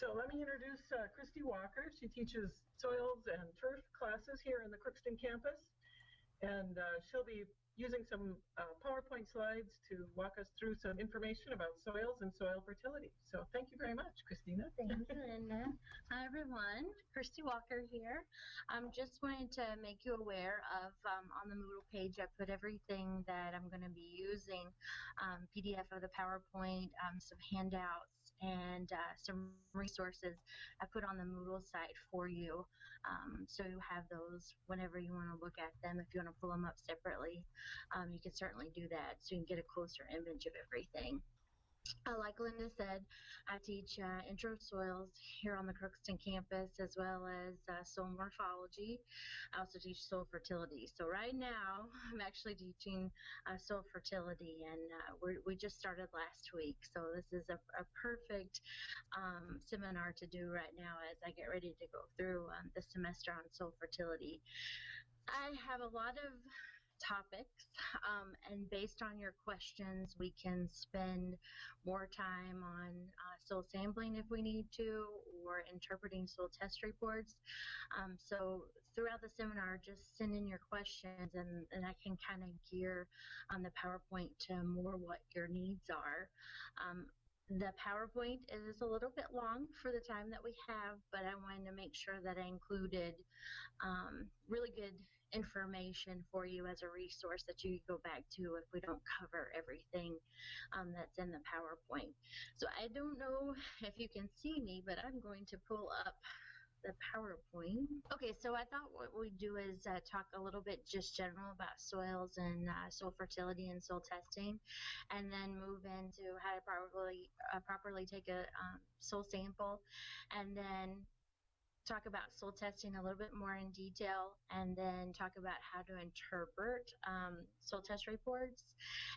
So let me introduce Kristie Walker. She teaches soils and turf classes here in the Crookston campus, and she'll be using some PowerPoint slides to walk us through some information about soils and soil fertility. So thank you very much, Christina. Thank you, Linda. Hi, everyone. Kristie Walker here. Just wanted to make you aware of on the Moodle page, I put everything that I'm going to be using, PDF of the PowerPoint, some handouts, and some resources I put on the Moodle site for you. So you have those whenever you want to look at them. If you want to pull them up separately, you can certainly do that so you can get a closer image of everything. Like Linda said, I teach intro soils here on the Crookston campus, as well as soil morphology. I also teach soil fertility. So right now, I'm actually teaching soil fertility, and we just started last week. So this is a perfect seminar to do right now as I get ready to go through the semester on soil fertility. I have a lot of topics, and based on your questions, we can spend more time on soil sampling if we need to, or interpreting soil test reports. So throughout the seminar, just send in your questions, and I can kind of gear on the PowerPoint to more what your needs are. The PowerPoint is a little bit long for the time that we have, but I wanted to make sure that I included really good information for you as a resource that you can go back to if we don't cover everything that's in the PowerPoint. So I don't know if you can see me, but I'm going to pull up the PowerPoint. Okay, so I thought what we'd do is talk a little bit just general about soils and soil fertility and soil testing, and then move into how to properly take a soil sample, and then talk about soil testing a little bit more in detail, and then talk about how to interpret soil test reports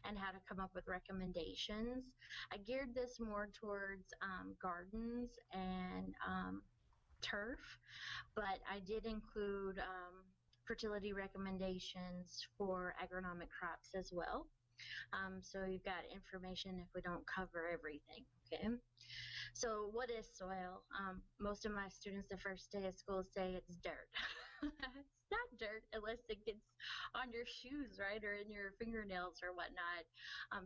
and how to come up with recommendations. I geared this more towards gardens and turf, but I did include fertility recommendations for agronomic crops as well. So you've got information if we don't cover everything. Okay, so what is soil? Most of my students the first day of school say it's dirt. It's not dirt unless it gets on your shoes, right, or in your fingernails or whatnot.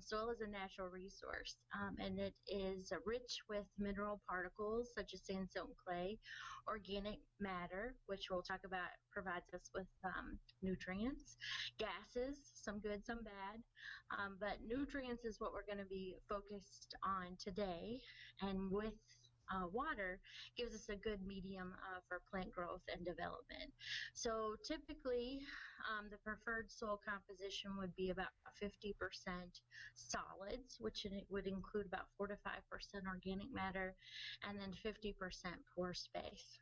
Soil is a natural resource, and it is rich with mineral particles such as sand, silt, and clay, organic matter, which we'll talk about, provides us with nutrients, gases, some good, some bad, but nutrients is what we're going to be focused on today, and with water gives us a good medium for plant growth and development. So typically the preferred soil composition would be about 50% solids, which would include about 4 to 5% organic matter, and then 50% pore space.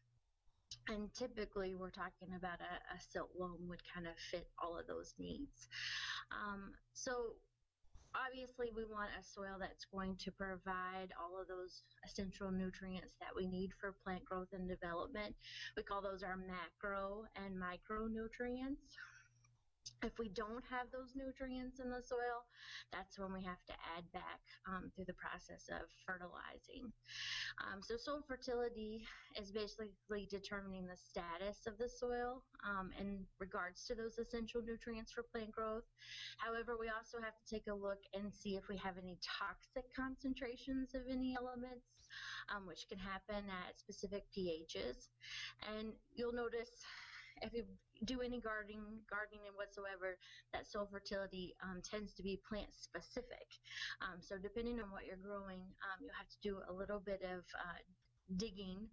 And typically we're talking about a silt loam would kind of fit all of those needs. So obviously we want a soil that's going to provide all of those essential nutrients that we need for plant growth and development. We call those our macro and micronutrients. If we don't have those nutrients in the soil, that's when we have to add back through the process of fertilizing. So soil fertility is basically determining the status of the soil in regards to those essential nutrients for plant growth. However, we also have to take a look and see if we have any toxic concentrations of any elements, which can happen at specific pHs. And you'll notice if you do any gardening and whatsoever, that soil fertility tends to be plant specific. So depending on what you're growing, you'll have to do a little bit of digging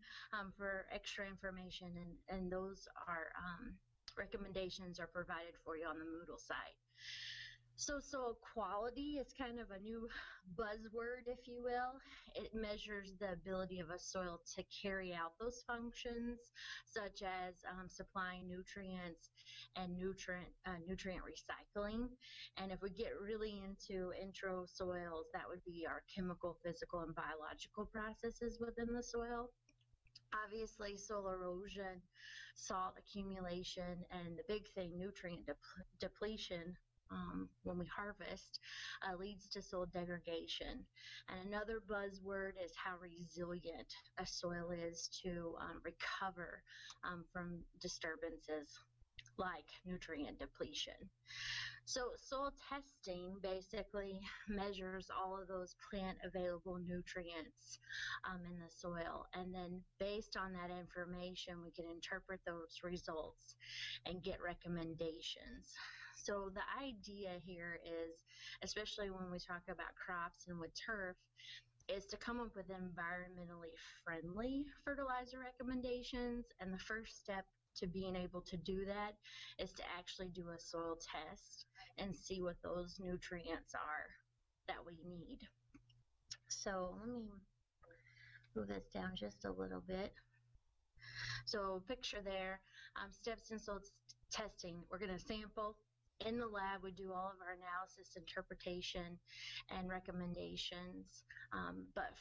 for extra information, and those are recommendations are provided for you on the Moodle site. So soil quality is kind of a new buzzword, if you will. It measures the ability of a soil to carry out those functions, such as supplying nutrients and nutrient recycling. And if we get really into intro soils, that would be our chemical, physical, and biological processes within the soil. Obviously, soil erosion, salt accumulation, and the big thing, nutrient depletion when we harvest leads to soil degradation. And another buzzword is how resilient a soil is to recover from disturbances like nutrient depletion. So soil testing basically measures all of those plant available nutrients in the soil, and then based on that information we can interpret those results and get recommendations. So the idea here is, especially when we talk about crops and with turf, is to come up with environmentally friendly fertilizer recommendations, and the first step to being able to do that is to actually do a soil test and see what those nutrients are that we need. So let me move this down just a little bit. So picture there, steps in soil testing. We're going to sample. In the lab, we do all of our analysis, interpretation, and recommendations. But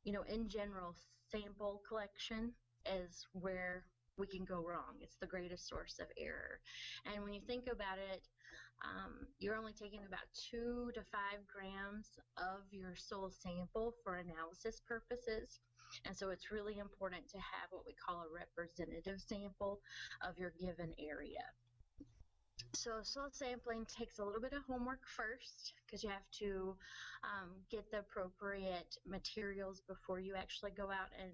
in general, sample collection is where we can go wrong. It's the greatest source of error. And when you think about it, you're only taking about 2 to 5 grams of your soil sample for analysis purposes. And so it's really important to have what we call a representative sample of your given area. So soil sampling takes a little bit of homework first, because you have to get the appropriate materials before you actually go out and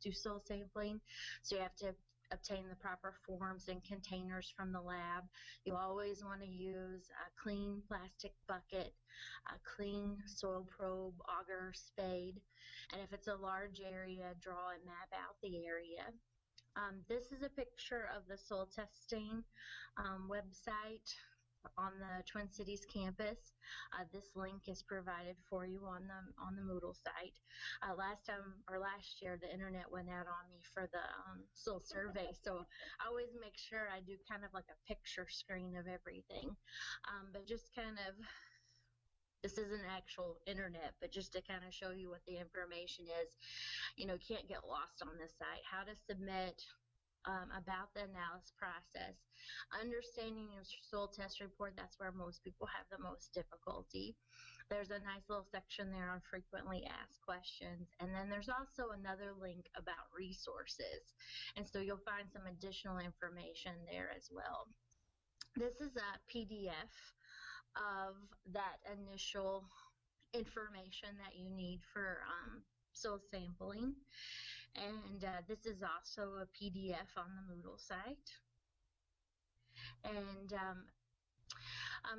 do soil sampling. So you have to obtain the proper forms and containers from the lab. You always want to use a clean plastic bucket, a clean soil probe, auger, spade, and if it's a large area, draw and map out the area. This is a picture of the soil testing website on the Twin Cities campus. This link is provided for you on the Moodle site. Last year, the internet went out on me for the soil survey, so I always make sure I do kind of like a picture screen of everything. But just kind of, this isn't actual internet, but just to kind of show you what the information is. Can't get lost on this site. How to submit, about the analysis process, understanding your soil test report. That's where most people have the most difficulty. There's a nice little section there on frequently asked questions, and then there's also another link about resources, and so you'll find some additional information there as well. This is a PDF of that initial information that you need for soil sampling. And this is also a PDF on the Moodle site. And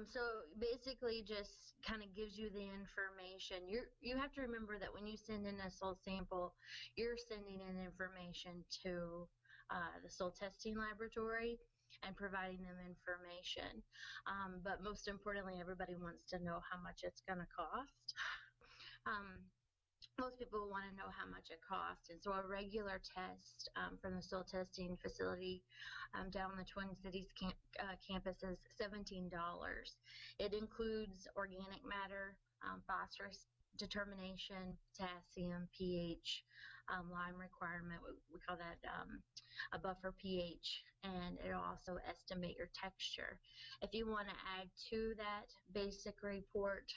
so basically just kind of gives you the information. You have to remember that when you send in a soil sample, you're sending in information to the soil testing laboratory and providing them information. But most importantly, everybody wants to know how much it's going to cost. Most people want to know how much it costs, and so a regular test from the soil testing facility down the Twin Cities campus is $17. It includes organic matter, phosphorus determination, potassium, pH, lime requirement. We call that a buffer pH, and it'll also estimate your texture. If you want to add to that basic report,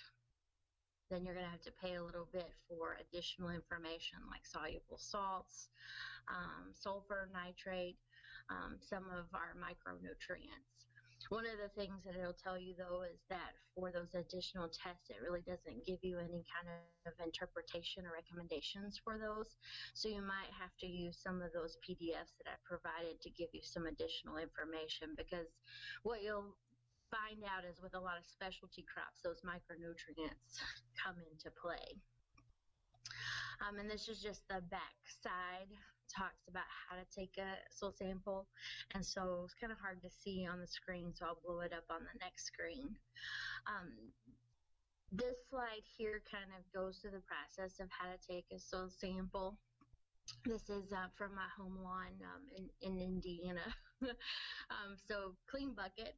then you're going to have to pay a little bit for additional information like soluble salts, sulfur, nitrate, some of our micronutrients. One of the things that it'll tell you, though, is that for those additional tests, it really doesn't give you any kind of interpretation or recommendations for those. So you might have to use some of those PDFs that I provided to give you some additional information, because what you'll find out is with a lot of specialty crops, those micronutrients come into play. And this is just the back side, talks about how to take a soil sample, and so it's kind of hard to see on the screen, so I'll blow it up on the next screen. This slide here kind of goes through the process of how to take a soil sample. This is from my home lawn in Indiana. So clean bucket.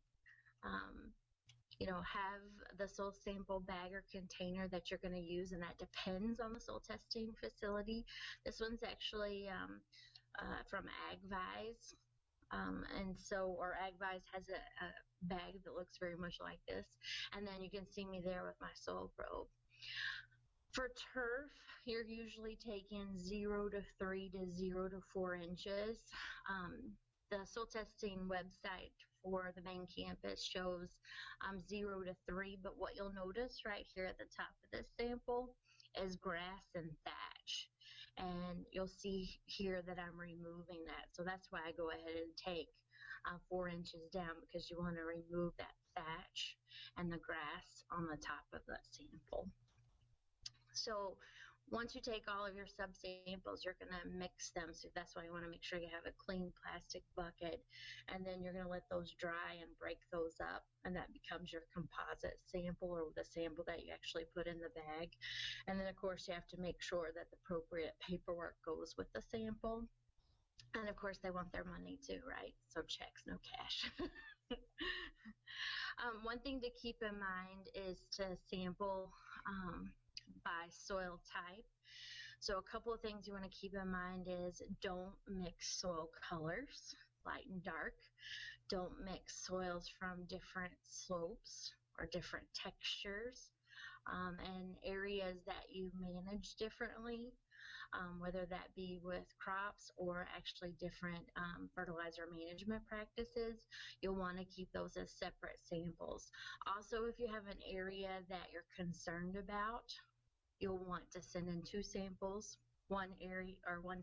Have the soil sample bag or container that you're going to use, and that depends on the soil testing facility. This one's actually from AgVise. And so, or Agvise has a bag that looks very much like this. And then you can see me there with my soil probe. For turf, you're usually taking 0 to 3 to 0 to 4 inches. The soil testing website for the main campus shows 0 to 3, but what you'll notice right here at the top of this sample is grass and thatch. And you'll see here that I'm removing that. So that's why I go ahead and take 4 inches down, because you want to remove that thatch and the grass on the top of that sample. So once you take all of your subsamples, you're going to mix them. So that's why you want to make sure you have a clean plastic bucket. And then you're going to let those dry and break those up. And that becomes your composite sample, or the sample that you actually put in the bag. And then, of course, you have to make sure that the appropriate paperwork goes with the sample. And, of course, they want their money too, right? So checks, no cash. One thing to keep in mind is to sample by soil type. So a couple of things you want to keep in mind is don't mix soil colors, light and dark. Don't mix soils from different slopes or different textures, and areas that you manage differently, whether that be with crops or actually different fertilizer management practices. You'll want to keep those as separate samples. Also, if you have an area that you're concerned about, you'll want to send in 2 samples, one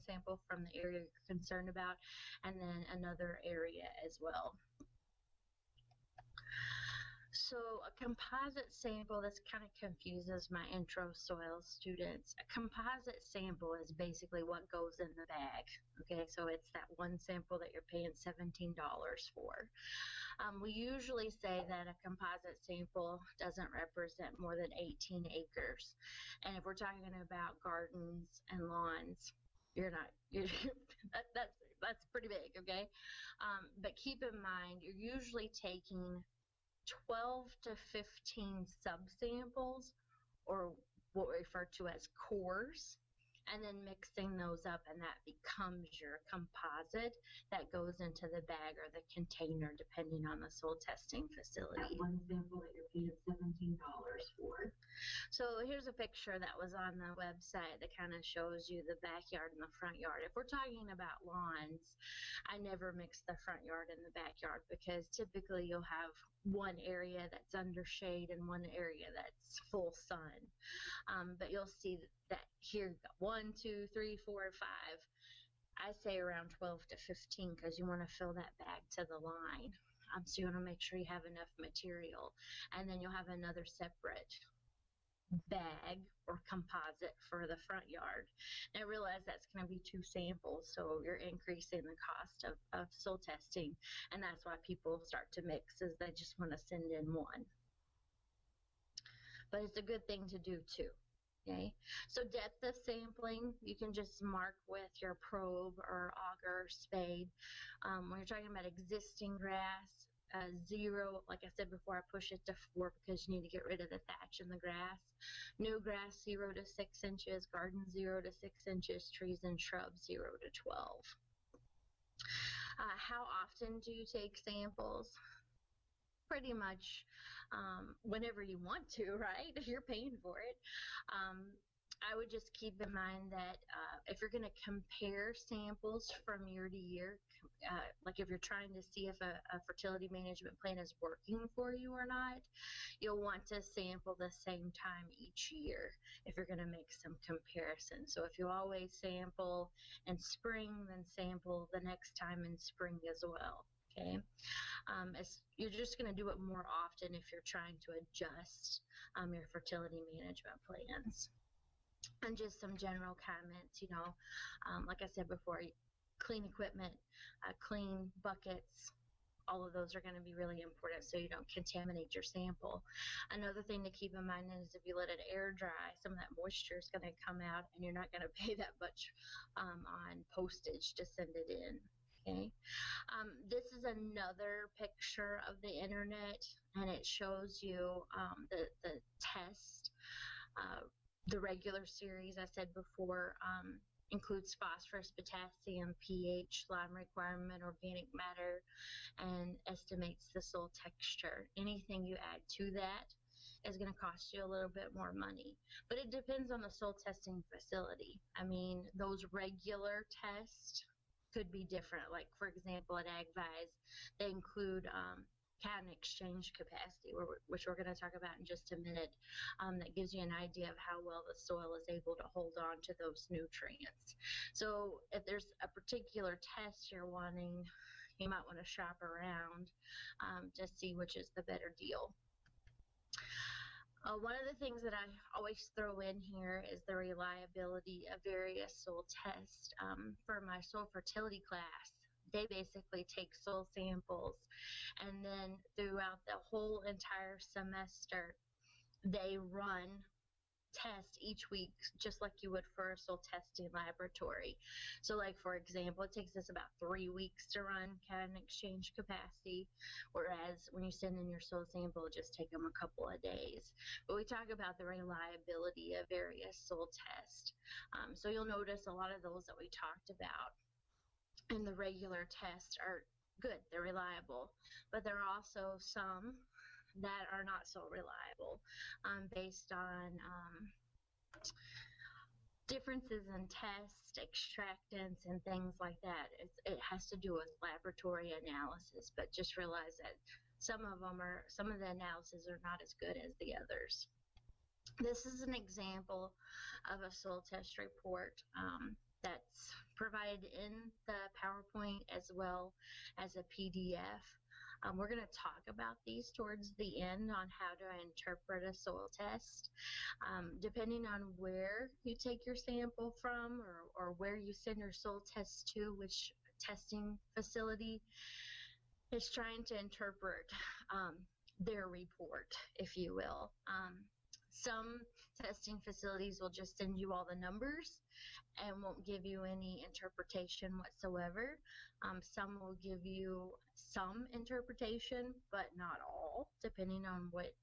sample from the area you're concerned about, and then another area as well. So a composite sample, this kind of confuses my intro soil students. A composite sample is basically what goes in the bag. Okay, so it's that one sample that you're paying $17 for. We usually say that a composite sample doesn't represent more than 18 acres. And if we're talking about gardens and lawns, that's pretty big, okay? But keep in mind, you're usually taking 12 to 15 subsamples, or what we refer to as cores, and then mixing those up, and that becomes your composite that goes into the bag or the container, depending on the soil testing facility. That one sample that you're paying $17 for. So here's a picture that was on the website that kind of shows you the backyard and the front yard. If we're talking about lawns, I never mix the front yard and the backyard, because typically you'll have one area that's under shade and one area that's full sun. But you'll see that here, 1, 2, 3, 4, 5. I say around 12 to 15, because you want to fill that bag to the line. So you want to make sure you have enough material. And then you'll have another separate bag or composite for the front yard. And I realize that's going to be 2 samples, so you're increasing the cost of soil testing, and that's why people start to mix, is they just want to send in one. But it's a good thing to do too. Okay, so depth of sampling, you can just mark with your probe or auger or spade. When you're talking about existing grass, 0, like I said before, I push it to 4 because you need to get rid of the thatch and the grass. New grass, 0 to 6 inches. Garden, 0 to 6 inches. Trees and shrubs, 0 to 12. How often do you take samples? Pretty much whenever you want to, right? If you're paying for it. I would just keep in mind that if you're going to compare samples from year to year, like if you're trying to see if a fertility management plan is working for you or not, you'll want to sample the same time each year if you're going to make some comparisons. So if you always sample in spring, then sample the next time in spring as well. Okay, you're just going to do it more often if you're trying to adjust your fertility management plans. And just some general comments, like I said before, clean equipment, clean buckets, all of those are going to be really important so you don't contaminate your sample. Another thing to keep in mind is if you let it air dry, some of that moisture is going to come out, and you're not going to pay that much on postage to send it in. Okay, this is another picture of the internet, and it shows you the test, the regular series I said before, includes phosphorus, potassium, pH, lime requirement, organic matter, and estimates the soil texture. Anything you add to that is going to cost you a little bit more money, but it depends on the soil testing facility. I mean, those regular tests could be different. Like, for example, at AgVise, they include cation exchange capacity, which we're going to talk about in just a minute. That gives you an idea of how well the soil is able to hold on to those nutrients. So if there's a particular test you're wanting, you might want to shop around to see which is the better deal. One of the things that I always throw in here is the reliability of various soil tests. For my soil fertility class, they basically take soil samples, and then throughout the whole entire semester, they run tests each week, just like you would for a soil testing laboratory. So, like, for example, it takes us about 3 weeks to run cation exchange capacity, whereas when you send in your soil sample, it just take them a couple of days. But we talk about the reliability of various soil tests. So you'll notice a lot of those that we talked about in the regular tests are good, they're reliable, but there are also some that are not so reliable based on differences in test extractants and things like that. It has to do with laboratory analysis, but just realize that some of the analyses are not as good as the others. This is an example of a soil test report that's provided in the PowerPoint as well as a PDF. We're going to talk about these towards the end on how to interpret a soil test. Depending on where you take your sample from or where you send your soil test to, which testing facility is trying to interpret their report, if you will. Some testing facilities will just send you all the numbers and won't give you any interpretation whatsoever. Some will give you some interpretation, but not all, depending on what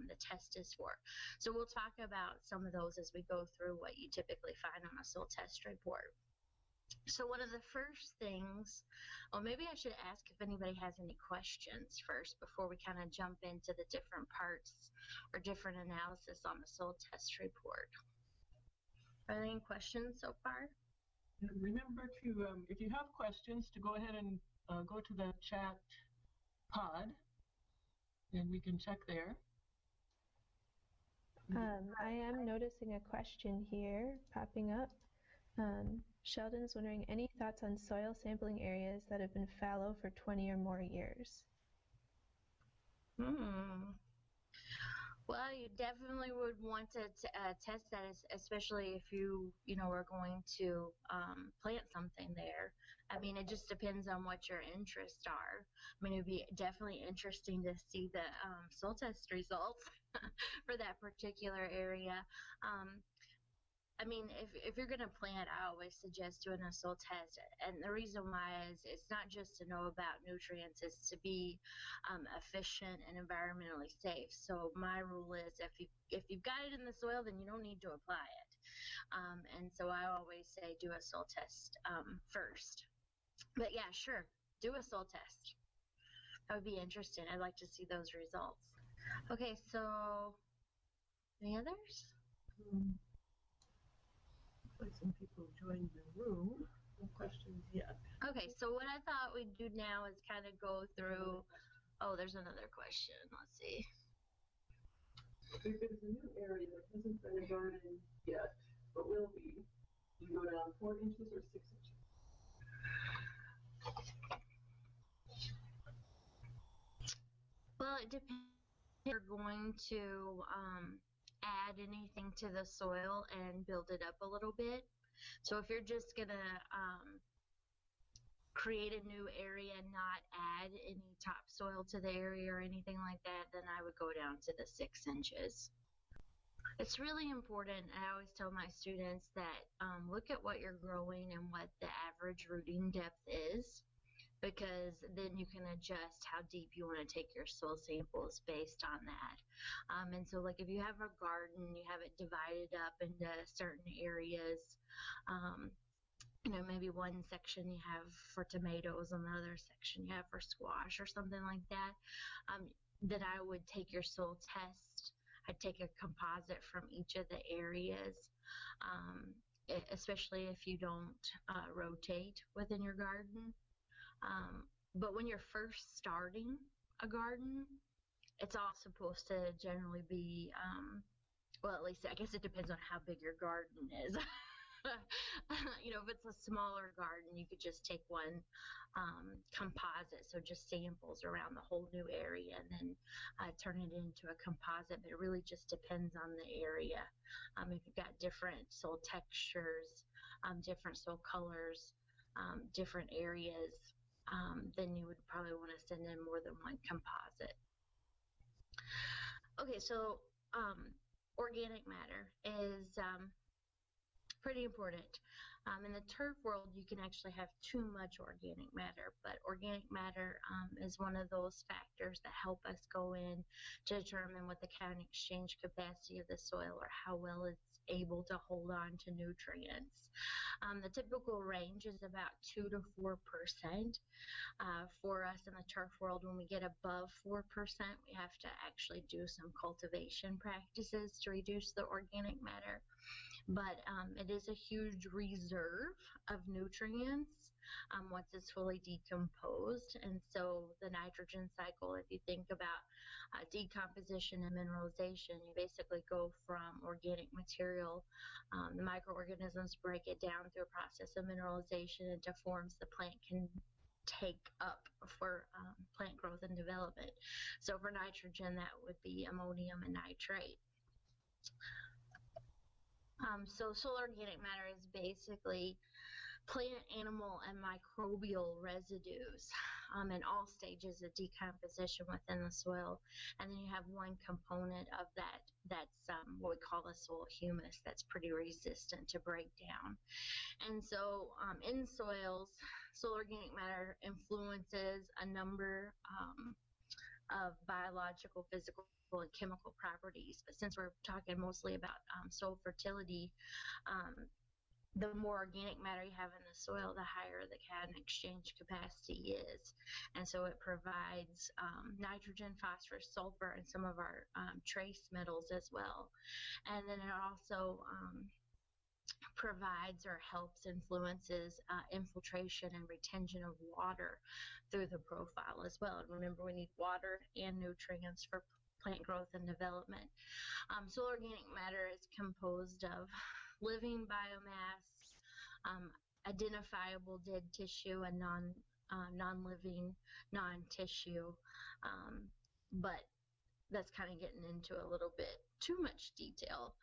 the test is for. So we'll talk about some of those as we go through what you typically find on a soil test report. So one of the first things, well, maybe I should ask if anybody has any questions first before we kind of jump into the different parts or different analysis on the soil test report. Are there any questions so far? Remember to, if you have questions, to go ahead and go to the chat pod, and we can check there. I am noticing a question here popping up. Sheldon's wondering, any thoughts on soil sampling areas that have been fallow for 20 or more years? Well, you definitely would want to test that, especially if you are going to plant something there. I mean, it just depends on what your interests are. I mean, it would be definitely interesting to see the soil test results for that particular area. I mean, if you're going to plant, I always suggest doing a soil test. And the reason why is it's not just to know about nutrients, it's to be efficient and environmentally safe. So my rule is if you've got it in the soil, then you don't need to apply it. And so I always say do a soil test first. But yeah, sure, do a soil test. That would be interesting. I'd like to see those results. Okay, so any others? Some people joined the room. No questions yet. Okay, so what I thought we'd do now is kind of go through. Oh, there's another question. Let's see. There's a new area that hasn't been gardened yet, but will be. You go down 4 inches or 6 inches? Well, it depends if you're going to add anything to the soil and build it up a little bit. So if you're just going to create a new area and not add any topsoil to the area or anything like that, then I would go down to the 6 inches. It's really important. I always tell my students that look at what you're growing and what the average rooting depth is, because then you can adjust how deep you want to take your soil samples based on that. And so, like, if you have a garden, you have it divided up into certain areas, know, maybe one section you have for tomatoes and the other section you have for squash or something like that, then I would take your soil test. I'd take a composite from each of the areas, especially if you don't rotate within your garden. But when you're first starting a garden, it's all supposed to generally be, well, at least I guess it depends on how big your garden is. You know, if it's a smaller garden, you could just take one composite, so just samples around the whole new area, and then turn it into a composite. But it really just depends on the area. If you've got different soil textures, different soil colors, different areas, then you would probably want to send in more than one composite. Okay, so organic matter is pretty important. In the turf world, you can actually have too much organic matter, but organic matter is one of those factors that help us go in to determine what the cation exchange capacity of the soil, or how well it's able to hold on to nutrients. The typical range is about 2 to 4%. For us in the turf world, when we get above 4%, we have to actually do some cultivation practices to reduce the organic matter. But it is a huge reserve of nutrients once it's fully decomposed. And so the nitrogen cycle, if you think about decomposition and mineralization, you basically go from organic material, the microorganisms break it down through a process of mineralization into forms the plant can take up for plant growth and development. So for nitrogen, that would be ammonium and nitrate. So soil organic matter is basically plant, animal, and microbial residues in all stages of decomposition within the soil. And then you have one component of that that's what we call the soil humus, that's pretty resistant to breakdown. And so in soils, soil organic matter influences a number of biological, physical, and chemical properties. But since we're talking mostly about soil fertility, the more organic matter you have in the soil, the higher the cation exchange capacity is. And so it provides nitrogen, phosphorus, sulfur, and some of our trace metals as well. And then it also provides or helps influences infiltration and retention of water through the profile as well. And remember, we need water and nutrients for plant growth and development. Soil organic matter is composed of living biomass, identifiable dead tissue, and non-living non-tissue. But that's kind of getting into a little bit too much detail.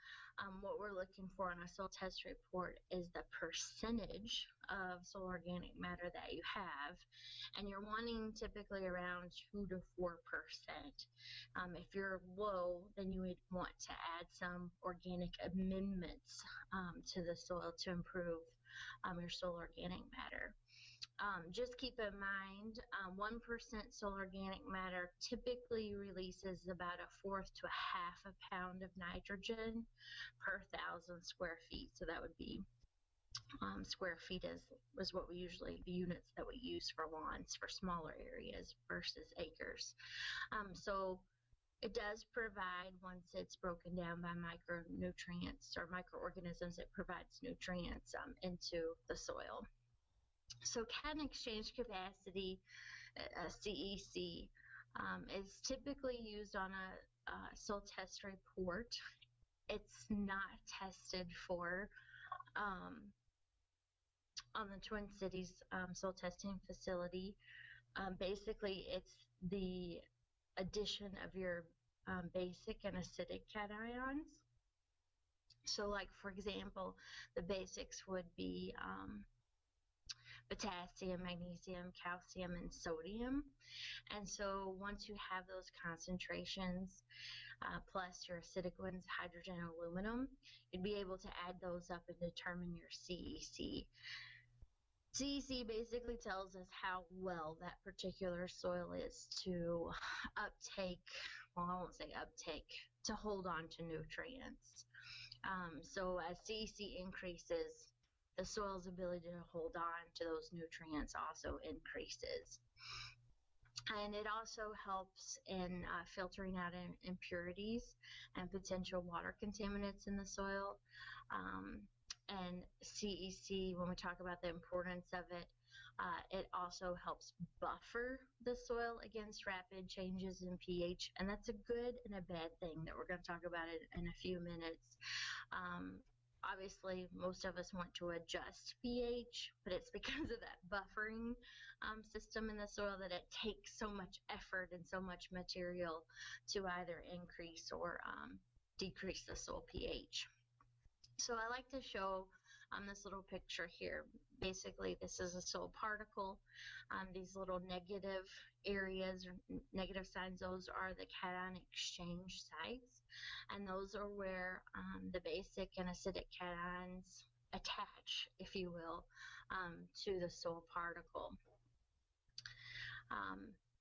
What we're looking for on a soil test report is the percentage of soil organic matter that you have, and you're wanting typically around 2 to 4%. If you're low, then you would want to add some organic amendments to the soil to improve your soil organic matter. Just keep in mind, 1% soil organic matter typically releases about 1/4 to 1/2 pound of nitrogen per 1,000 square feet. So that would be square feet is what we usually, the units that we use for lawns for smaller areas versus acres. So it does provide, once it's broken down by micronutrients or microorganisms, it provides nutrients into the soil. So cation exchange capacity, CEC, is typically used on a soil test report. It's not tested for on the Twin Cities soil testing facility. Basically, it's the addition of your basic and acidic cations. So like, for example, the basics would be potassium, magnesium, calcium, and sodium. And so once you have those concentrations, plus your acidic ones, hydrogen and aluminum, you'd be able to add those up and determine your CEC. CEC basically tells us how well that particular soil is to uptake, well, I won't say uptake, to hold on to nutrients. So as CEC increases, the soil's ability to hold on to those nutrients also increases. And it also helps in filtering out impurities and potential water contaminants in the soil. And CEC, when we talk about the importance of it, it also helps buffer the soil against rapid changes in pH. And that's a good and a bad thing that we're going to talk about it in a few minutes. Obviously, most of us want to adjust pH, but it's because of that buffering system in the soil that it takes so much effort and so much material to either increase or decrease the soil pH. So I like to show this little picture here. Basically, this is a soil particle. These little negative areas or negative signs, those are the cation exchange sites. And those are where the basic and acidic cations attach, if you will, to the soil particle.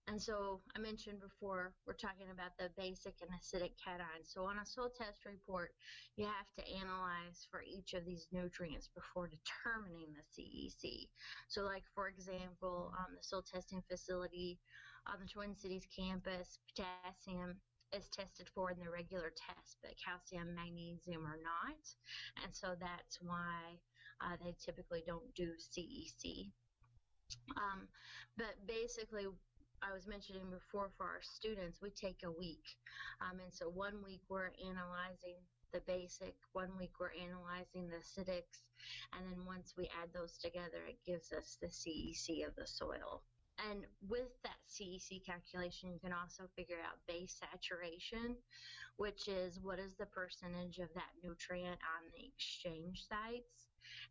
And so I mentioned before, we're talking about the basic and acidic cations. So on a soil test report, you have to analyze for each of these nutrients before determining the CEC. So like, for example, the soil testing facility on the Twin Cities campus, potassium is tested for in the regular test, but calcium, magnesium are not. And so that's why they typically don't do CEC. But basically, I was mentioning before, for our students, we take a week. And so 1 week we're analyzing the basic, 1 week we're analyzing the acidics, and then once we add those together, it gives us the CEC of the soil. And with that CEC calculation, you can also figure out base saturation, which is what is the percentage of that nutrient on the exchange sites.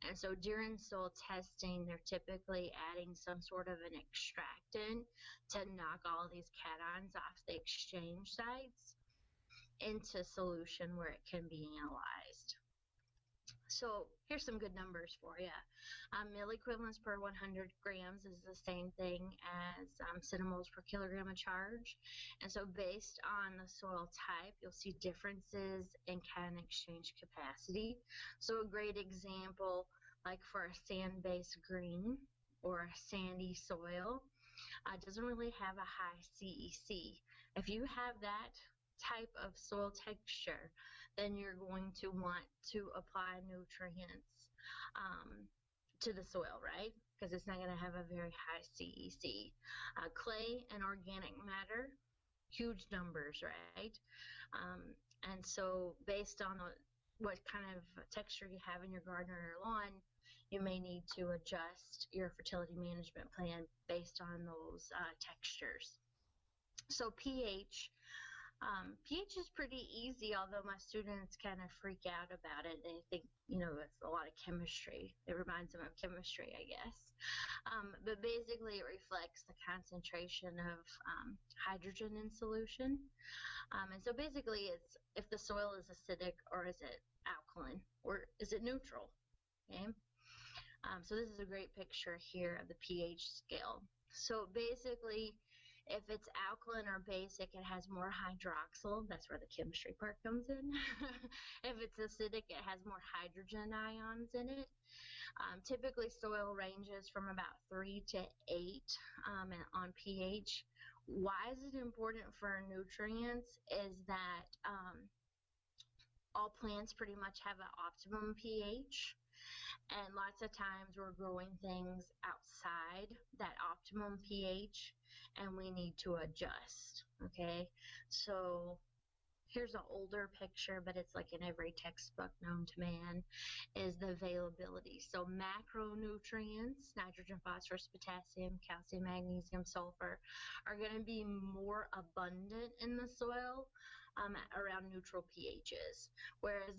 And so during soil testing, they're typically adding some sort of an extractant to knock all these cations off the exchange sites into solution where it can be analyzed. So here's some good numbers for you. Mill equivalents per 100 grams is the same thing as centimoles per kilogram of charge. And so based on the soil type, you'll see differences in cation exchange capacity. So a great example, like for a sand-based green or a sandy soil, doesn't really have a high CEC. If you have that type of soil texture, then you're going to want to apply nutrients to the soil, right? Because it's not going to have a very high CEC. Clay and organic matter, huge numbers, right? And so based on what kind of texture you have in your garden or your lawn, you may need to adjust your fertility management plan based on those textures. So pH. pH is pretty easy, although my students kind of freak out about it. They think, it's a lot of chemistry. It reminds them of chemistry, I guess. But basically, it reflects the concentration of hydrogen in solution. And so basically, it's if the soil is acidic or is it alkaline or is it neutral, okay? So this is a great picture here of the pH scale. So basically, if it's alkaline or basic, it has more hydroxyl. That's where the chemistry part comes in. If it's acidic, it has more hydrogen ions in it. Typically, soil ranges from about 3 to 8 on pH. Why is it important for nutrients is that all plants pretty much have an optimum pH. And lots of times we're growing things outside that optimum pH and we need to adjust, okay? So here's an older picture, but it's like in every textbook known to man, is the availability. So macronutrients, nitrogen, phosphorus, potassium, calcium, magnesium, sulfur, are going to be more abundant in the soil around neutral pHs, whereas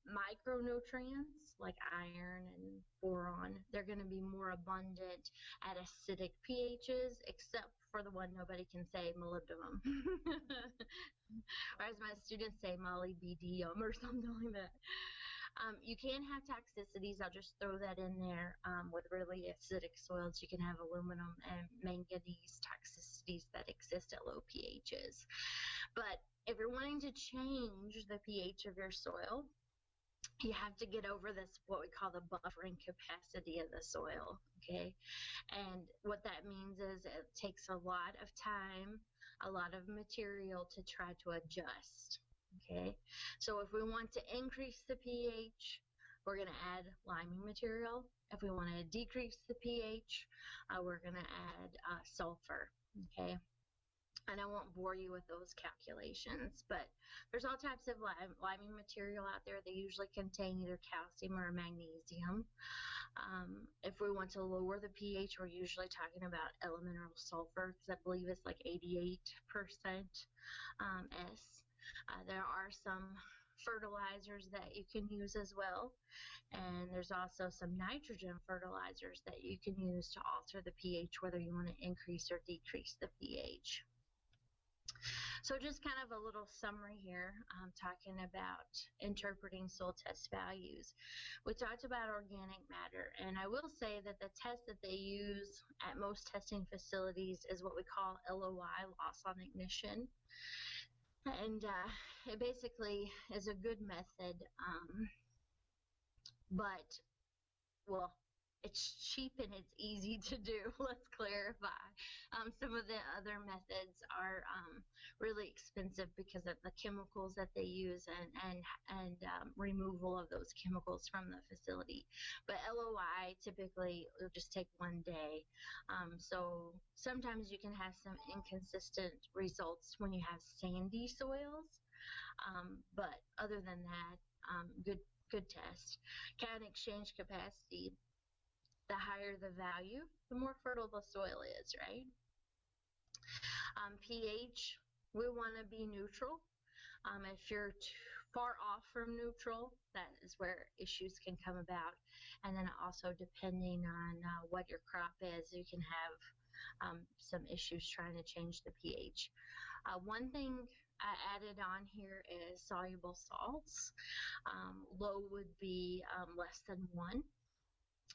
micronutrients like iron and boron, they're going to be more abundant at acidic pHs, except for the one nobody can say, molybdenum. Or as my students say, molybdenum or something like that. You can have toxicities. I'll just throw that in there. With really acidic soils, you can have aluminum and manganese toxicities that exist at low pHs. But if you're wanting to change the pH of your soil, you have to get over this, what we call the buffering capacity of the soil, okay? And what that means is it takes a lot of time, a lot of material to try to adjust, okay? So if we want to increase the pH, we're going to add liming material. If we want to decrease the pH, we're going to add sulfur, okay? And I won't bore you with those calculations, but there's all types of liming material out there. They usually contain either calcium or magnesium. If we want to lower the pH, we're usually talking about elemental sulfur, because I believe it's like 88% S. There are some fertilizers that you can use as well, and there's also some nitrogen fertilizers that you can use to alter the pH, whether you want to increase or decrease the pH. So just kind of a little summary here, talking about interpreting soil test values. We talked about organic matter, and I will say that the test that they use at most testing facilities is what we call LOI, loss on ignition. And it basically is a good method, but, well, it's cheap and it's easy to do. Let's clarify. Some of the other methods are really expensive because of the chemicals that they use and removal of those chemicals from the facility. But LOI typically will just take one day. So sometimes you can have some inconsistent results when you have sandy soils. But other than that, good test. Cation exchange capacity. The higher the value, the more fertile the soil is, right? pH, we want to be neutral. If you're too far off from neutral, that is where issues can come about. And then also depending on what your crop is, you can have some issues trying to change the pH. One thing I added on here is soluble salts. Low would be less than 1.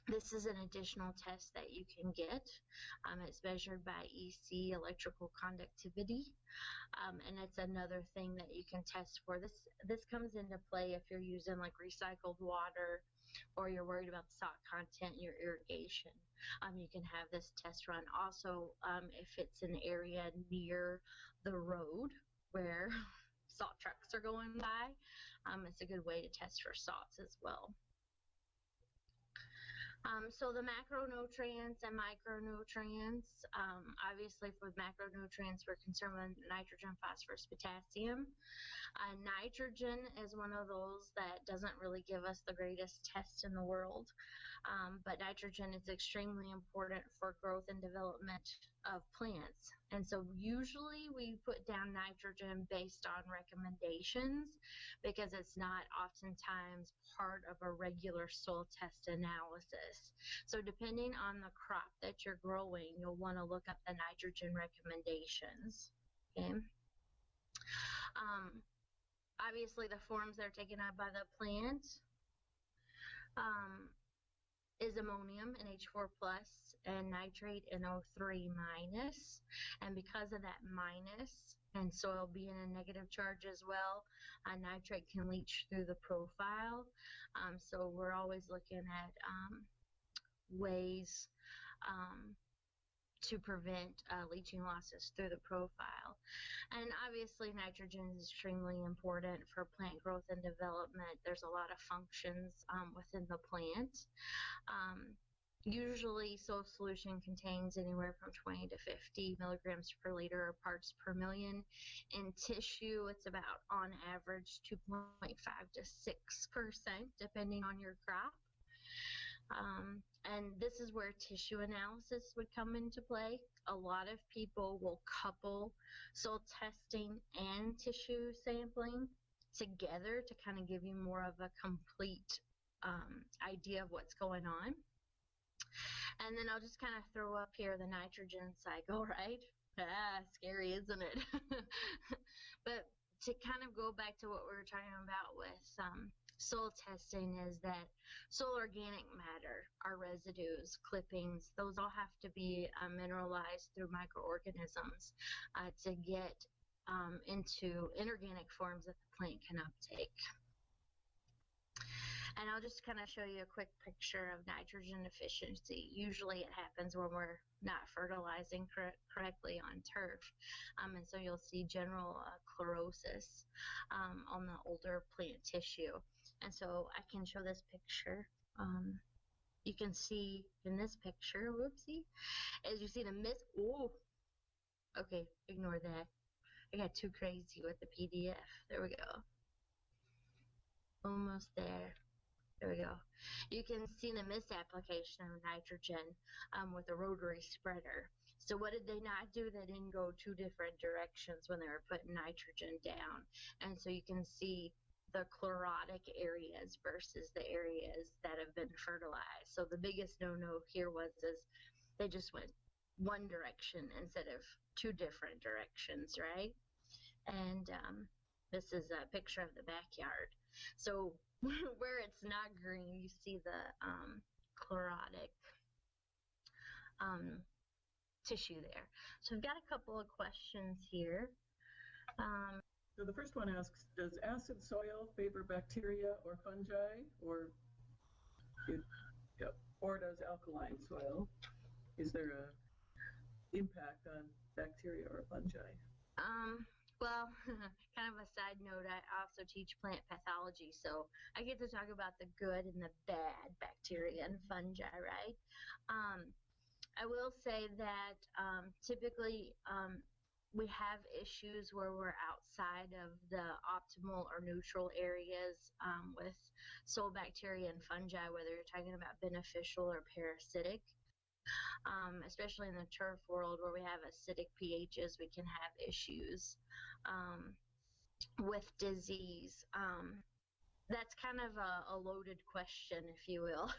This is an additional test that you can get. It's measured by EC, electrical conductivity, and it's another thing that you can test for. This comes into play if you're using like recycled water, or you're worried about the salt content in your irrigation. You can have this test run. Also, if it's an area near the road where salt trucks are going by, it's a good way to test for salts as well. So the macronutrients and micronutrients, obviously for macronutrients, we're concerned with nitrogen, phosphorus, potassium. Nitrogen is one of those that doesn't really give us the greatest test in the world, but nitrogen is extremely important for growth and development of plants. And so usually we put down nitrogen based on recommendations because it's not oftentimes part of a regular soil test analysis. So depending on the crop that you're growing, you'll want to look up the nitrogen recommendations. Okay. Obviously the forms that are taken up by the plant is ammonium, NH4+, and nitrate, NO3-. And because of that minus, and soil being a negative charge as well, nitrate can leach through the profile. So we're always looking at ways to prevent leaching losses through the profile. And obviously nitrogen is extremely important for plant growth and development. There's a lot of functions within the plant. Usually soil solution contains anywhere from 20 to 50 milligrams per liter or parts per million. In tissue, it's about on average 2.5 to 6% depending on your crop. And this is where tissue analysis would come into play. A lot of people will couple soil testing and tissue sampling together to kind of give you more of a complete idea of what's going on. And then I'll just kind of throw up here the nitrogen cycle, right? Scary, isn't it? But to kind of go back to what we were talking about with soil testing is that soil organic matter, our residues, clippings, those all have to be mineralized through microorganisms to get into inorganic forms that the plant can uptake. And I'll just kind of show you a quick picture of nitrogen deficiency. Usually it happens when we're not fertilizing correctly on turf. And so you'll see general chlorosis on the older plant tissue. And so I can show this picture. You can see in this picture, whoopsie, as you see the mist. Oh, okay, ignore that. I got too crazy with the PDF. There we go. Almost there. There we go. You can see the misapplication of nitrogen with a rotary spreader. So what did they not do? They didn't go two different directions when they were putting nitrogen down. And so you can see the chlorotic areas versus the areas that have been fertilized. So the biggest no-no here is they just went one direction instead of two different directions, right? And this is a picture of the backyard. So where it's not green, you see the chlorotic tissue there. So we've got a couple of questions here. So the first one asks, does acid soil favor bacteria or fungi, or does alkaline soil? Is there a impact on bacteria or fungi? Well, kind of a side note, I also teach plant pathology, so I get to talk about the good and the bad bacteria and fungi, right? I will say that typically we have issues where we're outside of the optimal or neutral areas with soil bacteria and fungi, whether you're talking about beneficial or parasitic. Especially in the turf world where we have acidic pHs, we can have issues with disease. That's kind of a loaded question, if you will,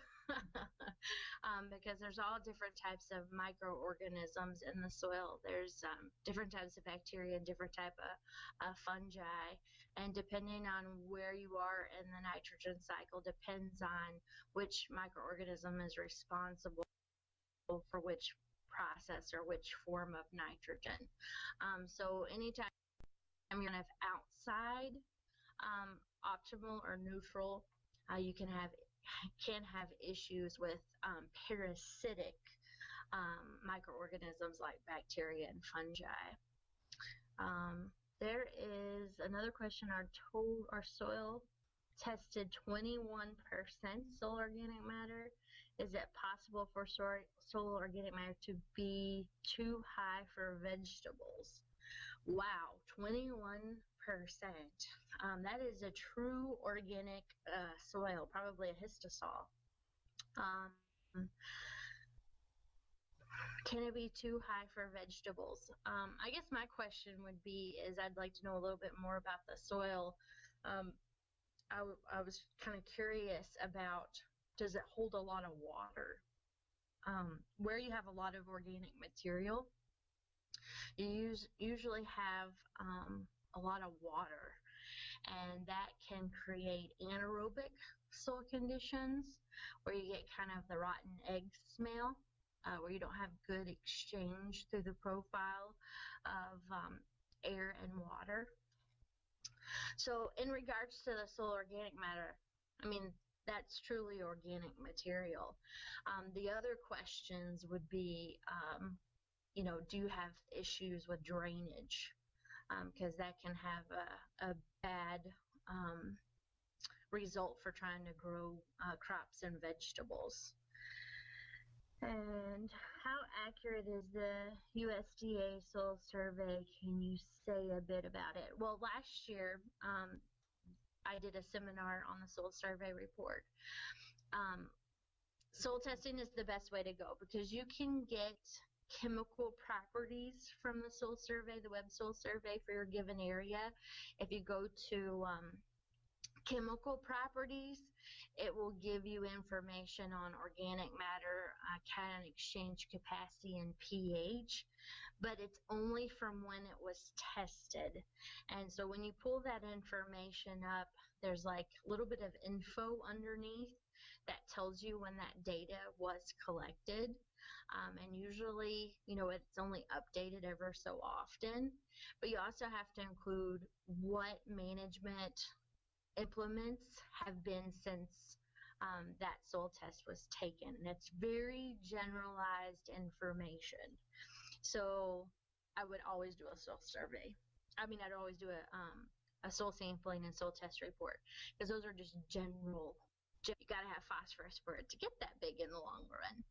because there's all different types of microorganisms in the soil. There's different types of bacteria and different type of fungi, and depending on where you are in the nitrogen cycle depends on which microorganism is responsible for which process or which form of nitrogen. So anytime you're kind of outside optimal or neutral, you can have issues with parasitic microorganisms like bacteria and fungi. There is another question. Our soil tested 21% soil organic matter. Is it possible for soil organic matter to be too high for vegetables? Wow, 21%. That is a true organic soil, probably a histosol. Can it be too high for vegetables? I guess my question would be I'd like to know a little bit more about the soil. I was kind of curious about, does it hold a lot of water? Where you have a lot of organic material, you usually have a lot of water, and that can create anaerobic soil conditions where you get kind of the rotten egg smell, where you don't have good exchange through the profile of air and water. So in regards to the soil organic matter, I mean, that's truly organic material. The other questions would be, do you have issues with drainage? Because that can have a bad result for trying to grow crops and vegetables. And how accurate is the USDA soil survey? Can you say a bit about it? Well, last year I did a seminar on the soil survey report. Soil testing is the best way to go because you can get chemical properties from the soil survey, the web soil survey for your given area. If you go to chemical properties, it will give you information on organic matter, cation exchange capacity, and pH, but it's only from when it was tested. And so when you pull that information up, there's like a little bit of info underneath that tells you when that data was collected. And usually, it's only updated ever so often, but you also have to include what management implements have been since that soil test was taken. And it's very generalized information. So I would always do a soil survey. I'd always do a soil sampling and soil test report, because those are just general. You got to have phosphorus for it to get that big in the long run.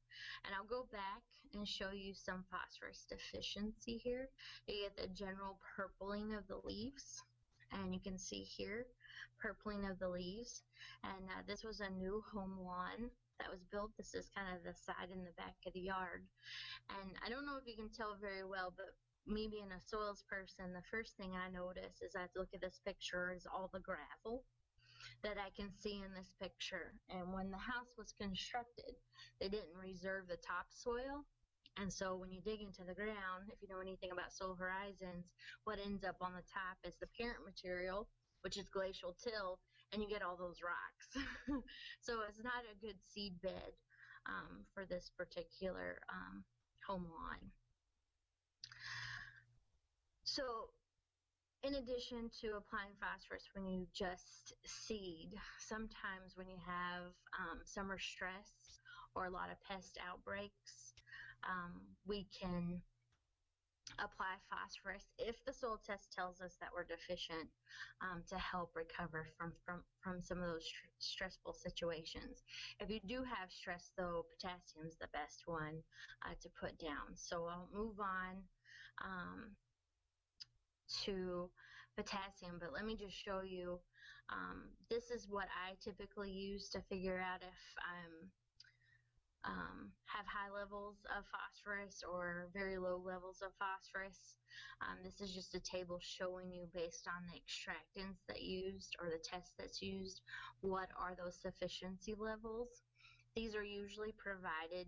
And I'll go back and show you some phosphorus deficiency here. You get the general purpling of the leaves, and you can see here purpling of the leaves. And this was a new home lawn that was built. This is kind of the side and the back of the yard. And I don't know if you can tell very well, but me being a soils person, the first thing I notice is I look at this picture is all the gravel that I can see in this picture. And when the house was constructed, they didn't reserve the topsoil. And so when you dig into the ground, if you know anything about soil horizons, what ends up on the top is the parent material, which is glacial till, and you get all those rocks. So it's not a good seed bed for this particular home lawn. So in addition to applying phosphorus when you just seed, sometimes when you have summer stress or a lot of pest outbreaks, we can apply phosphorus if the soil test tells us that we're deficient, to help recover from some of those stressful situations. If you do have stress, though, potassium is the best one to put down. So I'll move on to potassium, but let me just show you, this is what I typically use to figure out if I'm have high levels of phosphorus or very low levels of phosphorus. This is just a table showing you, based on the extractants that used or the test that's used, what are those sufficiency levels. These are usually provided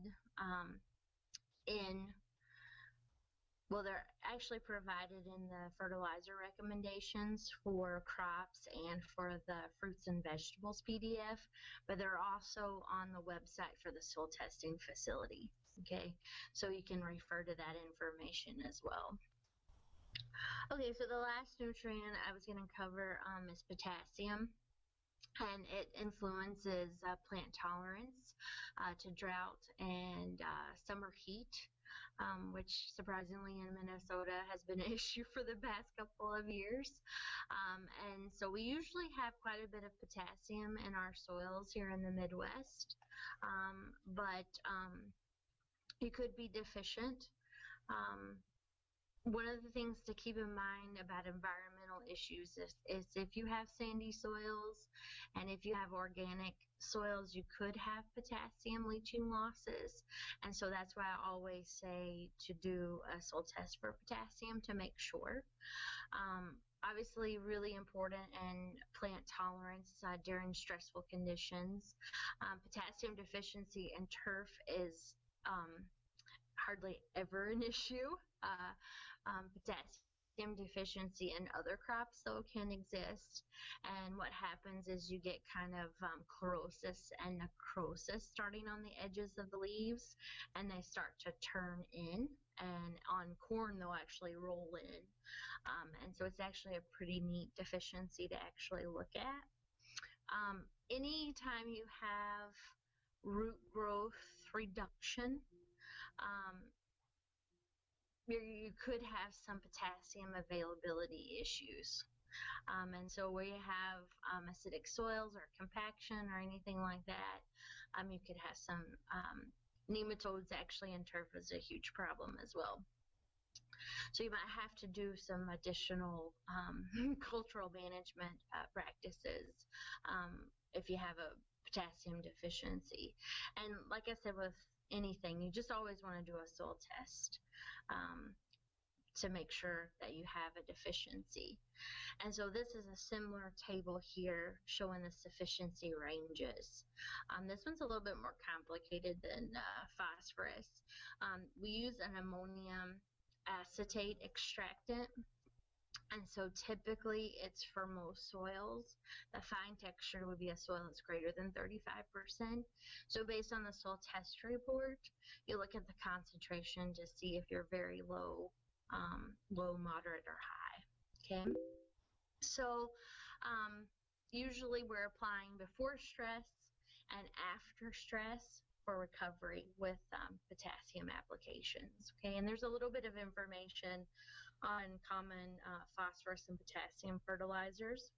they're actually provided in the fertilizer recommendations for crops and for the fruits and vegetables PDF, but they're also on the website for the soil testing facility. Okay, so you can refer to that information as well. Okay, so the last nutrient I was going to cover is potassium. And it influences plant tolerance to drought and summer heat, which surprisingly in Minnesota has been an issue for the past couple of years. And so we usually have quite a bit of potassium in our soils here in the Midwest, but you could be deficient. One of the things to keep in mind about environmental issues is if you have sandy soils and if you have organic soils, you could have potassium leaching losses. And so that's why I always say to do a soil test for potassium to make sure. Obviously really important in plant tolerance during stressful conditions. Potassium deficiency in turf is hardly ever an issue. Potassium deficiency in other crops, though, can exist. And what happens is you get kind of chlorosis and necrosis starting on the edges of the leaves, and they start to turn in. And on corn, they'll actually roll in. And so it's actually a pretty neat deficiency to actually look at. Anytime you have root growth reduction, you could have some potassium availability issues. And so where you have acidic soils or compaction or anything like that, you could have some nematodes. Actually in turf is a huge problem as well. So you might have to do some additional cultural management practices if you have a potassium deficiency. And like I said, with anything, you just always want to do a soil test to make sure that you have a deficiency. And so this is a similar table here showing the sufficiency ranges. This one's a little bit more complicated than phosphorus. We use an ammonium acetate extractant. And so typically it's for most soils. The fine texture would be a soil that's greater than 35%. So based on the soil test report, you look at the concentration to see if you're very low, low, moderate, or high. Okay. So usually we're applying before stress and after stress for recovery with potassium applications. Okay, and there's a little bit of information on common phosphorus and potassium fertilizers.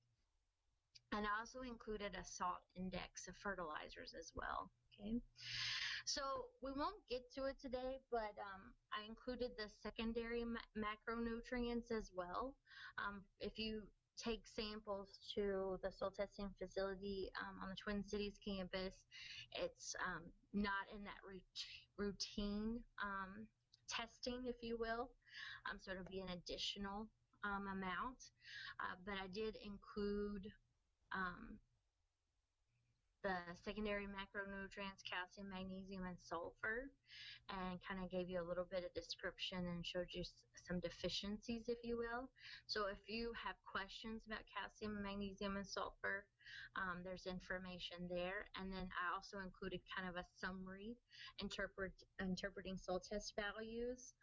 And I also included a salt index of fertilizers as well. Okay, so we won't get to it today, but I included the secondary macronutrients as well. If you take samples to the soil testing facility on the Twin Cities campus, it's not in that routine testing, if you will. So it'll be an additional amount, but I did include the secondary macronutrients, calcium, magnesium, and sulfur, and kind of gave you a little bit of description and showed you some deficiencies, if you will. So if you have questions about calcium, magnesium, and sulfur, there's information there. And then I also included kind of a summary interpreting soil test values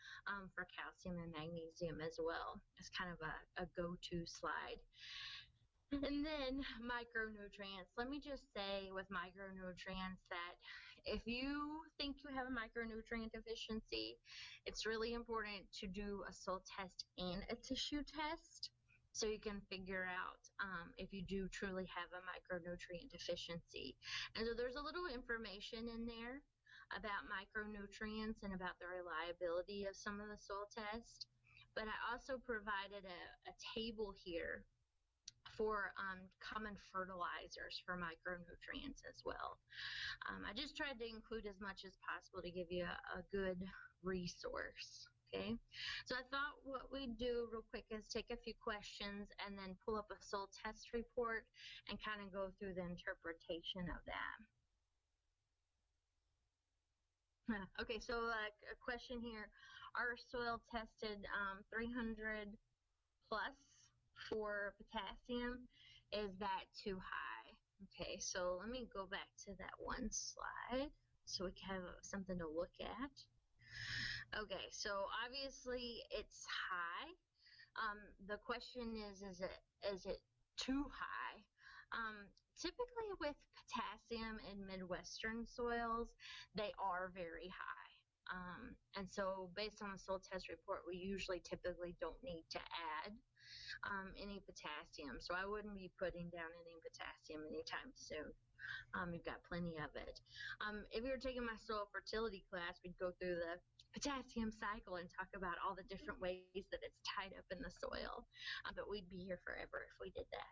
for calcium and magnesium as well. It's kind of a go-to slide. And then micronutrients. Let me just say with micronutrients that if you think you have a micronutrient deficiency, it's really important to do a soil test and a tissue test so you can figure out if you do truly have a micronutrient deficiency. And so there's a little information in there about micronutrients and about the reliability of some of the soil tests. But I also provided a table here for common fertilizers for micronutrients as well. I just tried to include as much as possible to give you a good resource. Okay, so I thought what we'd do real quick is take a few questions and then pull up a soil test report and kind of go through the interpretation of that. Okay, so a question here, our soil tested 300 plus for potassium, is that too high? Okay, so let me go back to that one slide so we can have something to look at. Okay, so obviously it's high. The question is it too high? Typically with potassium in Midwestern soils, they are very high. And so based on the soil test report, we usually typically don't need to add any potassium. So I wouldn't be putting down any potassium anytime soon. You've got plenty of it. If you were taking my soil fertility class, we'd go through the potassium cycle and talk about all the different ways that it's tied up in the soil. But we'd be here forever if we did that.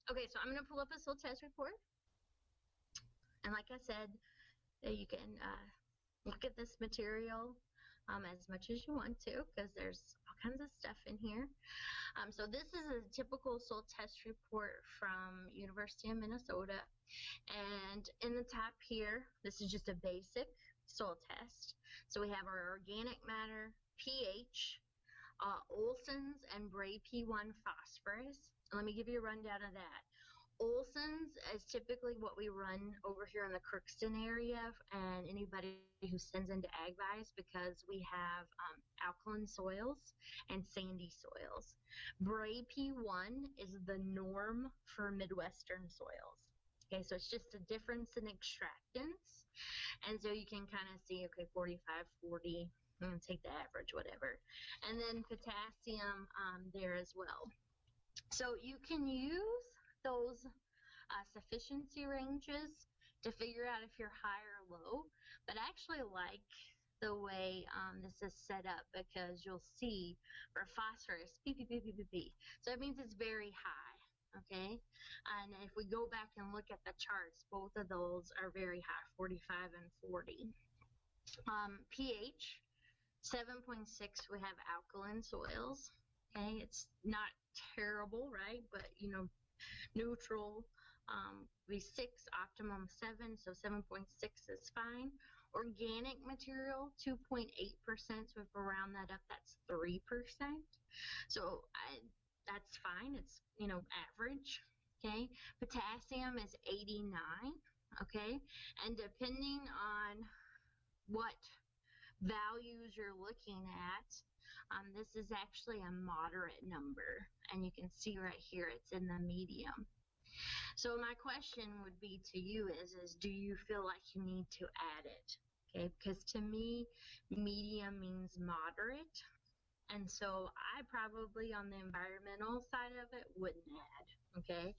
Okay, so I'm going to pull up a soil test report. And like I said, you can look at this material as much as you want to, because there's all kinds of stuff in here. So this is a typical soil test report from University of Minnesota. And in the top here, this is just a basic soil test. So we have our organic matter, pH, Olson's and Bray P1 phosphorus. Let me give you a rundown of that. Olson's is typically what we run over here in the Crookston area and anybody who sends into AgVise, because we have alkaline soils and sandy soils. Bray P1 is the norm for Midwestern soils. Okay, so it's just a difference in extractants. And so you can kind of see, okay, 45, 40, I'm going to take the average, whatever. And then potassium there as well. So you can use those sufficiency ranges to figure out if you're high or low, but I actually like the way this is set up, because you'll see for phosphorus, P. So it means it's very high, okay? And if we go back and look at the charts, both of those are very high, 45 and 40. pH, 7.6, we have alkaline soils, okay? It's not terrible, right? But, you know, neutral be 6, optimum 7, so 7.6 is fine. Organic material, 2.8%, so if we round that up, that's 3%. So that's fine, it's, you know, average, okay? Potassium is 89, okay? And depending on what values you're looking at, this is actually a moderate number, and you can see right here it's in the medium. So my question would be to you is do you feel like you need to add it? Okay, because to me, medium means moderate. And so I probably on the environmental side of it wouldn't add, okay?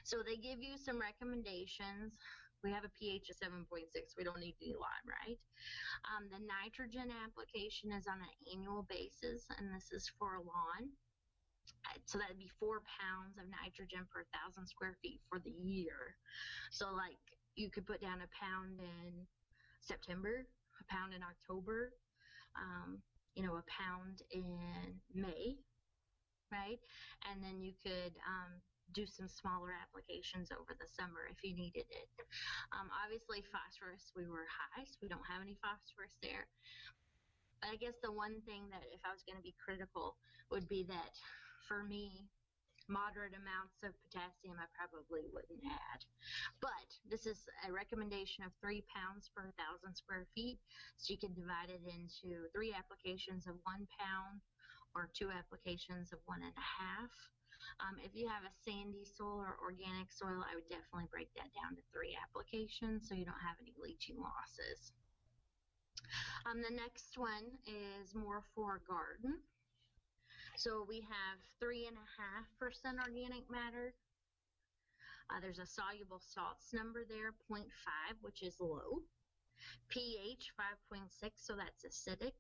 So they give you some recommendations. We have a pH of 7.6. We don't need any lime, right? The nitrogen application is on an annual basis, and this is for a lawn. So that'd be 4 pounds of nitrogen per 1,000 square feet for the year. So like you could put down a pound in September, a pound in October, a pound in May, right? And then you could do some smaller applications over the summer if you needed it. Obviously phosphorus, we were high, so we don't have any phosphorus there. But I guess the one thing that if I was going to be critical would be that for me, moderate amounts of potassium I probably wouldn't add. But this is a recommendation of 3 pounds per 1,000 square feet. So you can divide it into 3 applications of 1 pound or 2 applications of 1.5. If you have a sandy soil or organic soil, I would definitely break that down to 3 applications so you don't have any leaching losses. The next one is more for a garden. So we have 3.5% organic matter. There's a soluble salts number there, 0.5, which is low. pH 5.6, so that's acidic.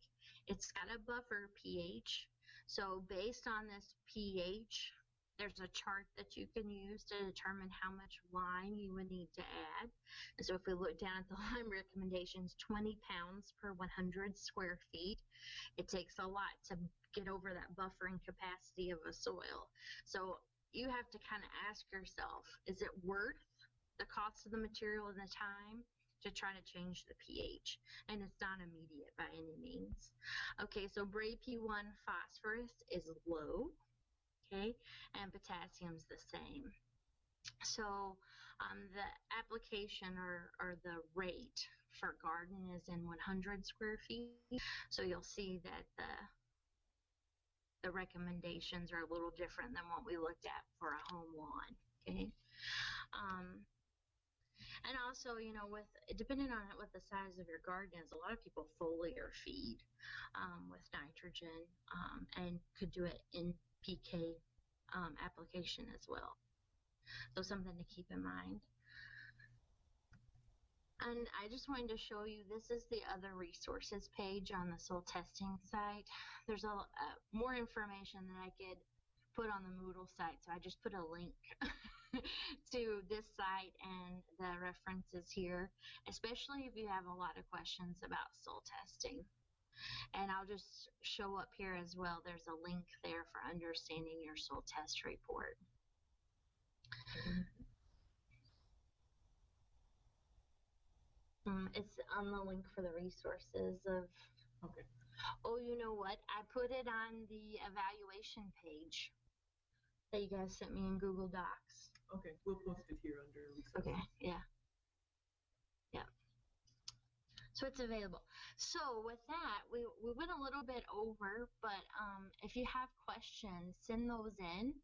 It's got a buffer pH. So based on this pH, there's a chart that you can use to determine how much lime you would need to add. And so if we look down at the lime recommendations, 20 pounds per 100 square feet. It takes a lot to get over that buffering capacity of a soil. So you have to kind of ask yourself, is it worth the cost of the material and the time to try to change the pH? And it's not immediate by any means. Okay, so Bray P1 phosphorus is low, okay, and potassium's the same. So the application or the rate for garden is in 100 square feet. So you'll see that the recommendations are a little different than what we looked at for a home lawn, okay? And also, with depending on what the size of your garden is, a lot of people foliar feed with nitrogen and could do it in PK application as well. So something to keep in mind. And I just wanted to show you, this is the other resources page on the soil testing site. There's more information that I could put on the Moodle site, so I just put a link to this site and the references here, especially if you have a lot of questions about soil testing. And I'll just show up here as well. There's a link there for understanding your soil test report. It's on the link for the resources of. Okay. Oh, you know what? I put it on the evaluation page that you guys sent me in Google Docs. Okay, we'll post it here under resources. Okay, yeah. So it's available. So with that, we went a little bit over, but if you have questions, send those in.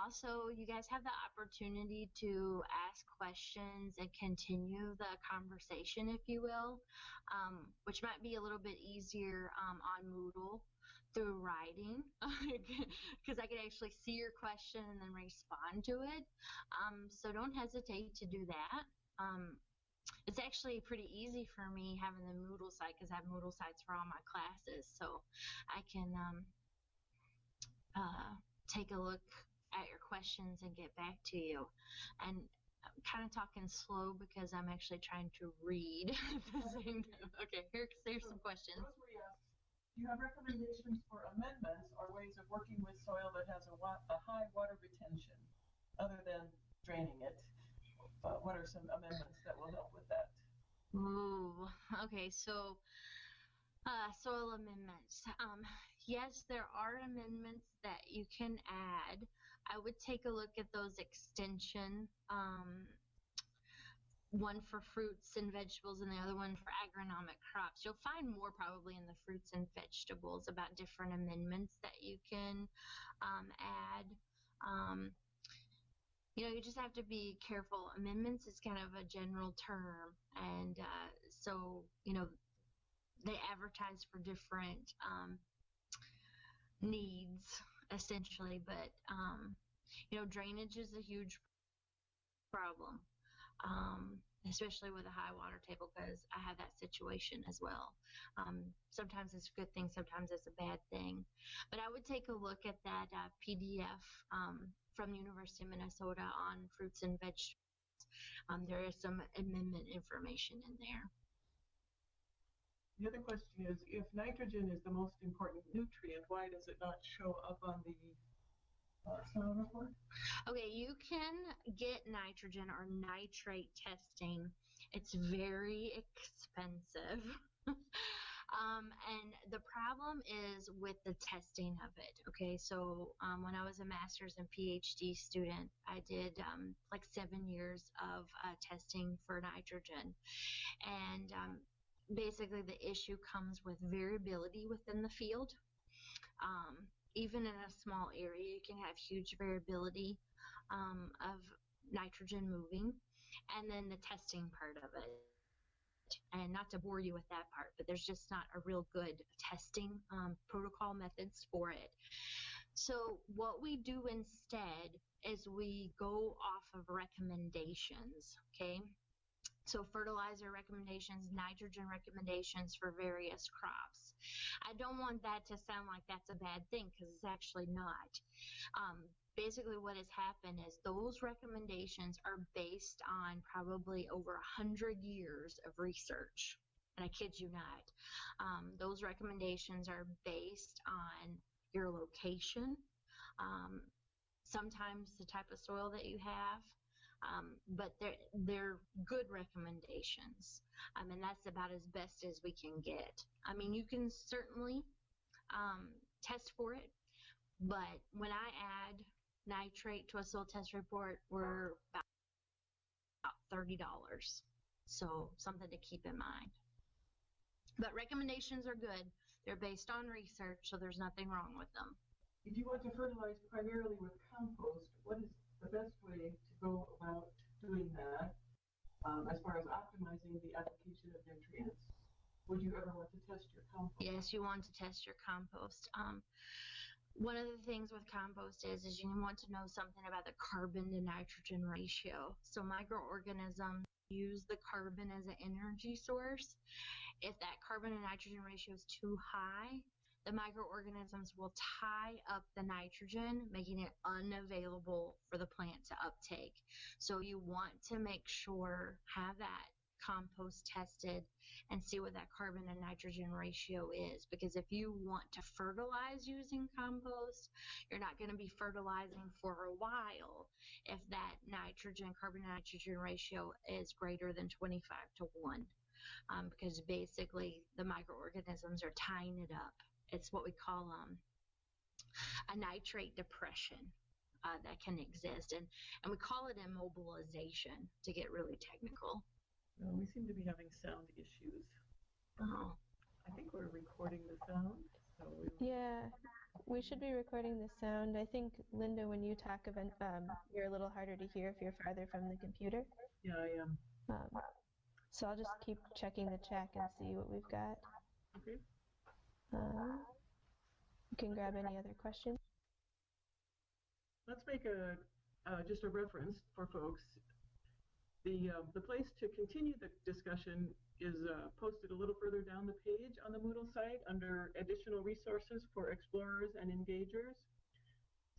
Also, you guys have the opportunity to ask questions and continue the conversation, if you will, which might be a little bit easier on Moodle through writing, because I can actually see your question and then respond to it. So don't hesitate to do that. It's actually pretty easy for me having the Moodle site because I have Moodle sites for all my classes. So I can take a look at your questions and get back to you. And I'm kind of talking slow because I'm actually trying to read at the same time. Okay, here's some questions. Rosemary asks, do you have recommendations for amendments or ways of working with soil that has a high water retention other than draining it? What are some amendments that will help with that? Ooh, okay, so soil amendments. Yes, there are amendments that you can add. I would take a look at those extension, one for fruits and vegetables and the other one for agronomic crops. You'll find more probably in the fruits and vegetables about different amendments that you can add. you just have to be careful. Amendments is kind of a general term, and so they advertise for different needs essentially, but drainage is a huge problem, especially with a high water table, because I have that situation as well. Sometimes it's a good thing, sometimes it's a bad thing. But I would take a look at that PDF from the University of Minnesota on fruits and vegetables. There is some amendment information in there. The other question is, if nitrogen is the most important nutrient, why does it not show up on the soil report? Okay, you can get nitrogen or nitrate testing. It's very expensive. And the problem is with the testing of it. Okay, so when I was a master's and PhD student, I did like 7 years of testing for nitrogen. And basically the issue comes with variability within the field. Even in a small area, you can have huge variability of nitrogen moving, and then the testing part of it. And not to bore you with that part, but there's just not a real good testing protocol methods for it. So what we do instead is we go off of recommendations, okay? So fertilizer recommendations, nitrogen recommendations for various crops. I don't want that to sound like that's a bad thing, because it's actually not. Basically what has happened is those recommendations are based on probably over 100 years of research. And I kid you not. Those recommendations are based on your location, sometimes the type of soil that you have, but they're good recommendations. And that's about as best as we can get. I mean, you can certainly test for it, but when I add nitrate to a soil test report, we're about $30. So something to keep in mind. But recommendations are good. They're based on research, so there's nothing wrong with them. If you want to fertilize primarily with compost, what is the best way to go about doing that as far as optimizing the application of nutrients? Would you ever want to test your compost? Yes, you want to test your compost. One of the things with compost is you want to know something about the carbon to nitrogen ratio. So microorganisms use the carbon as an energy source. If that carbon to nitrogen ratio is too high, the microorganisms will tie up the nitrogen, making it unavailable for the plant to uptake. So you want to make sure, have that compost tested and see what that carbon and nitrogen ratio is, because if you want to fertilize using compost, you're not going to be fertilizing for a while if that carbon to nitrogen ratio is greater than 25 to 1, because basically the microorganisms are tying it up. It's what we call a nitrate depression that can exist, and we call it immobilization to get really technical. We seem to be having sound issues. Oh. I think we're recording the sound. So Yeah, we should be recording the sound. I think, Linda, when you talk, you're a little harder to hear if you're farther from the computer. Yeah, I am. So I'll just keep checking the chat and see what we've got. Okay. You can grab any other questions. Let's make just a reference for folks. The place to continue the discussion is posted a little further down the page on the Moodle site under additional resources for explorers and engagers.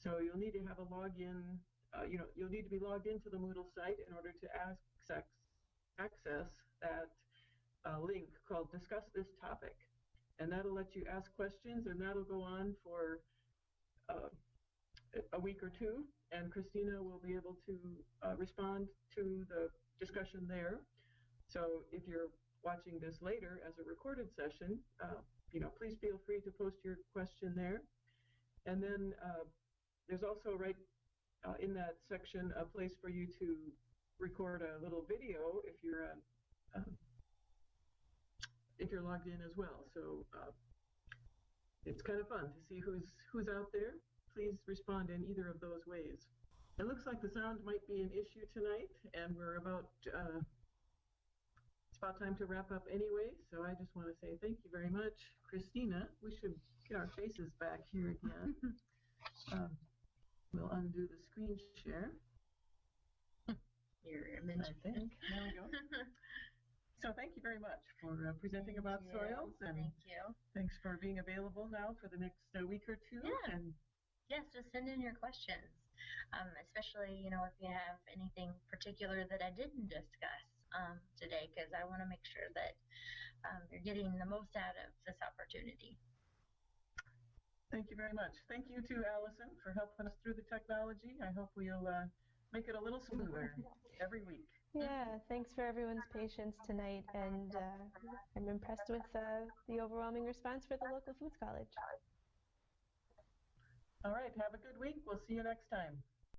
So you'll need to have a login, you'll need to be logged into the Moodle site in order to access that link called Discuss This Topic. And that'll let you ask questions, and that'll go on for a week or two, and Christina will be able to respond to the discussion there. So if you're watching this later as a recorded session, please feel free to post your question there. And then there's also right in that section a place for you to record a little video if you're logged in as well. So it's kind of fun to see who's out there. Please respond in either of those ways. It looks like the sound might be an issue tonight, and we're about, it's about time to wrap up anyway, so I just want to say thank you very much. Christina, we should get our faces back here again. We'll undo the screen share. Your image. I think. There we go. So thank you very much for presenting about soils, and thank you. Thanks for being available now for the next week or two. Yeah. And yes, just send in your questions, especially if you have anything particular that I didn't discuss today, because I want to make sure that you're getting the most out of this opportunity. Thank you very much. Thank you to Allison for helping us through the technology. I hope we'll make it a little smoother every week. Yeah, thanks for everyone's patience tonight, and I'm impressed with the overwhelming response for the local foods college. All right, have a good week. We'll see you next time.